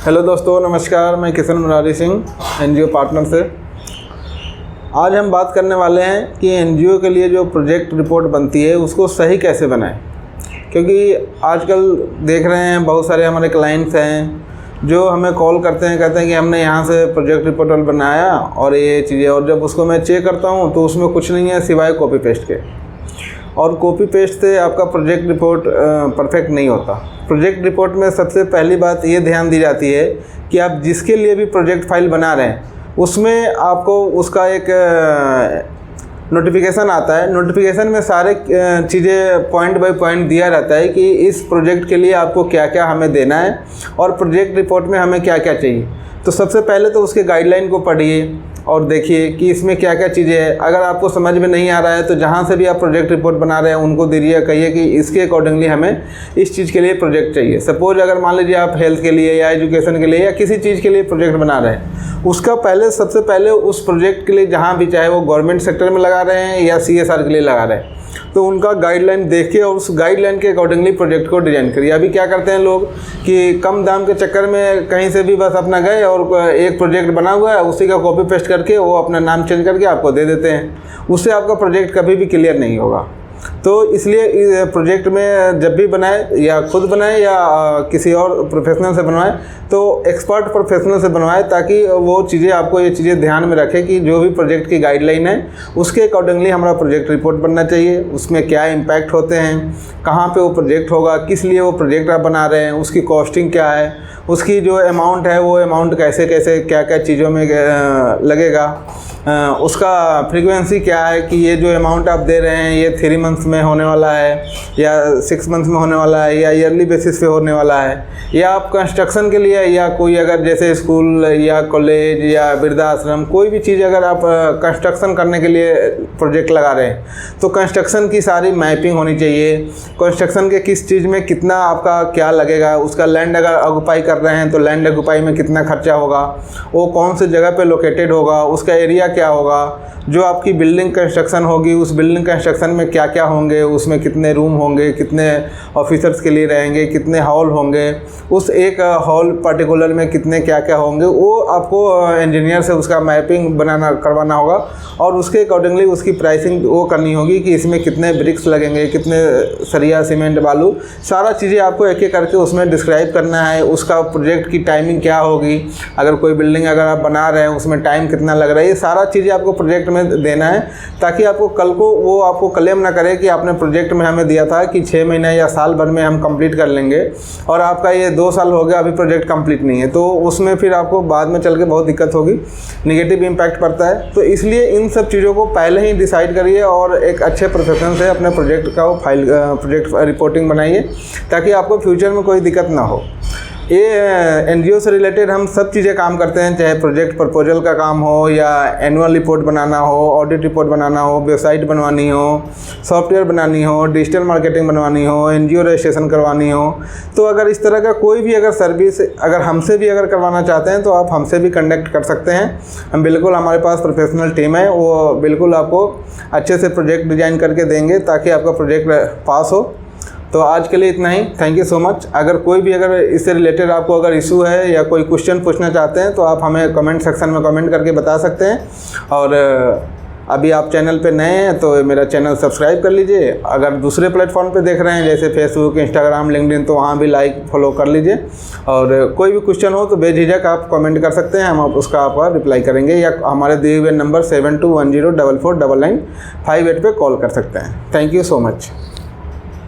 Hello दोस्तों, नमस्कार। मैं किशन मुरारी सिंह एनजीओ पार्टनर से। आज हम बात करने वाले हैं कि एनजीओ के लिए जो प्रोजेक्ट रिपोर्ट बनती है उसको सही कैसे बनाएं, क्योंकि आजकल देख रहे हैं बहुत सारे हमारे क्लाइंट्स हैं जो हमें कॉल करते हैं, कहते हैं कि हमने यहाँ से प्रोजेक्ट रिपोर्ट बनाया और ये चीज़ें, और जब उसको मैं चेक करता हूँ तो उसमें कुछ नहीं है सिवाय कॉपी पेस्ट के। और कॉपी पेस्ट से आपका प्रोजेक्ट रिपोर्ट परफेक्ट नहीं होता। प्रोजेक्ट रिपोर्ट में सबसे पहली बात ये ध्यान दी जाती है कि आप जिसके लिए भी प्रोजेक्ट फाइल बना रहे हैं उसमें आपको उसका एक नोटिफिकेशन आता है। नोटिफिकेशन में सारे चीज़ें पॉइंट बाय पॉइंट दिया रहता है कि इस प्रोजेक्ट के लिए आपको क्या क्या हमें देना है और प्रोजेक्ट रिपोर्ट में हमें क्या क्या चाहिए। तो सबसे पहले तो उसके गाइडलाइन को पढ़िए और देखिए कि इसमें क्या क्या चीज़ें हैं। अगर आपको समझ में नहीं आ रहा है तो जहाँ से भी आप प्रोजेक्ट रिपोर्ट बना रहे हैं उनको दीजिए, कहिए कि इसके अकॉर्डिंगली हमें इस चीज़ के लिए प्रोजेक्ट चाहिए। सपोज अगर मान लीजिए आप हेल्थ के लिए या एजुकेशन के लिए या किसी चीज़ के लिए प्रोजेक्ट बना रहे हैं, उसका सबसे पहले उस प्रोजेक्ट के लिए जहाँ भी, चाहे वो गवर्नमेंट सेक्टर में लगा रहे हैं या CSR के लिए लगा रहे हैं, तो उनका गाइडलाइन देखिए और उस गाइडलाइन के अकॉर्डिंगली प्रोजेक्ट को डिज़ाइन करिए। अभी क्या करते हैं लोग कि कम दाम के चक्कर में कहीं से भी बस अपना गए और एक प्रोजेक्ट बना हुआ है उसी का कॉपी पेस्ट करके वो अपना नाम चेंज करके आपको दे देते हैं। उससे आपका प्रोजेक्ट कभी भी क्लियर नहीं होगा। तो इसलिए प्रोजेक्ट में जब भी बनाए, या खुद बनाए या किसी और प्रोफेशनल से बनवाएं, तो एक्सपर्ट प्रोफेशनल से बनवाएं, ताकि वो चीज़ें आपको ये चीज़ें ध्यान में रखें कि जो भी प्रोजेक्ट की गाइडलाइन है उसके अकॉर्डिंगली हमारा प्रोजेक्ट रिपोर्ट बनना चाहिए। उसमें क्या इम्पैक्ट होते हैं, कहाँ पे वो प्रोजेक्ट होगा, किस लिए वो प्रोजेक्ट आप बना रहे हैं, उसकी कॉस्टिंग क्या है, उसकी जो अमाउंट है वो अमाउंट कैसे कैसे क्या क्या चीज़ों में लगेगा, उसका फ्रीक्वेंसी क्या है कि ये जो अमाउंट आप दे रहे हैं ये 3 मंथ्स में होने वाला है या 6 मंथ्स में होने वाला है या ईयरली बेसिस पे होने वाला है, या आप कंस्ट्रक्शन के लिए या कोई अगर जैसे स्कूल या कॉलेज या वृद्धाश्रम कोई भी चीज़ अगर आप कंस्ट्रक्शन करने के लिए प्रोजेक्ट लगा रहे हैं तो कंस्ट्रक्शन की सारी मैपिंग होनी चाहिए। कंस्ट्रक्शन के किस चीज़ में कितना आपका क्या लगेगा, उसका लैंड अगर ऑक्युपाई कर रहे हैं तो लैंड ऑक्युपाई में कितना खर्चा होगा, वो कौन से जगह पे लोकेटेड होगा, उसका एरिया क्या होगा, जो आपकी बिल्डिंग कंस्ट्रक्शन होगी उस बिल्डिंग कंस्ट्रक्शन में क्या क्या होंगे, उसमें कितने रूम होंगे, कितने ऑफिसर्स के लिए रहेंगे, कितने हॉल होंगे, उस एक हॉल पर्टिकुलर में कितने क्या क्या होंगे, वो आपको इंजीनियर से उसका मैपिंग करवाना होगा और उसके अकॉर्डिंगली उसकी प्राइसिंग वो करनी होगी कि इसमें कितने ब्रिक्स लगेंगे, कितने सरिया सीमेंट बालू, सारा चीज़ें आपको एक एक करके उसमें डिस्क्राइब करना है। उसका प्रोजेक्ट की टाइमिंग क्या होगी, अगर कोई बिल्डिंग अगर आप बना रहे हैं उसमें टाइम कितना लग रहा है, ये सारा चीज़ें आपको प्रोजेक्ट में देना है, ताकि आपको कल को वो आपको क्लेम ना करे कि आपने प्रोजेक्ट में हमें दिया था कि 6 महीने या साल भर में हम कंप्लीट कर लेंगे और आपका ये 2 साल हो गया अभी प्रोजेक्ट कंप्लीट नहीं है, तो उसमें फिर आपको बाद में चल के बहुत दिक्कत होगी, नेगेटिव इम्पैक्ट पड़ता है। तो इसलिए इन सब चीज़ों को पहले ही डिसाइड करिए और एक अच्छे प्रोफेशनल से अपने प्रोजेक्ट का प्रोजेक्ट रिपोर्टिंग बनाइए ताकि आपको फ्यूचर में कोई दिक्कत ना हो। ये एनजीओ से रिलेटेड हम सब चीज़ें काम करते हैं, चाहे प्रोजेक्ट प्रपोजल का काम हो या एनुअल रिपोर्ट बनाना हो, ऑडिट रिपोर्ट बनाना हो, वेबसाइट बनवानी हो, सॉफ्टवेयर बनानी हो, डिजिटल मार्केटिंग बनवानी हो, एनजीओ रजिस्ट्रेशन करवानी हो। तो अगर इस तरह का कोई भी अगर सर्विस अगर हमसे भी अगर करवाना चाहते हैं तो आप हमसे भी कनेक्ट कर सकते हैं। हम बिल्कुल, हमारे पास प्रोफेशनल टीम है, वो बिल्कुल आपको अच्छे से प्रोजेक्ट डिज़ाइन करके देंगे ताकि आपका प्रोजेक्ट पास हो। तो आज के लिए इतना ही। Thank you so much. अगर कोई भी अगर इससे रिलेटेड आपको अगर इशू है या कोई क्वेश्चन पूछना चाहते हैं तो आप हमें कमेंट सेक्शन में कमेंट करके बता सकते हैं। और अभी आप चैनल पे नए हैं तो मेरा चैनल सब्सक्राइब कर लीजिए। अगर दूसरे प्लेटफॉर्म पे देख रहे हैं जैसे फेसबुक, इंस्टाग्राम, लिंक्डइन, तो वहाँ भी लाइक फॉलो कर लीजिए। और कोई भी क्वेश्चन हो तो बेझिझक आप कमेंट कर सकते हैं, हम उसका आपका रिप्लाई करेंगे, या हमारे दिए हुए नंबर 7210449958 पे कॉल कर सकते हैं। Thank you so much.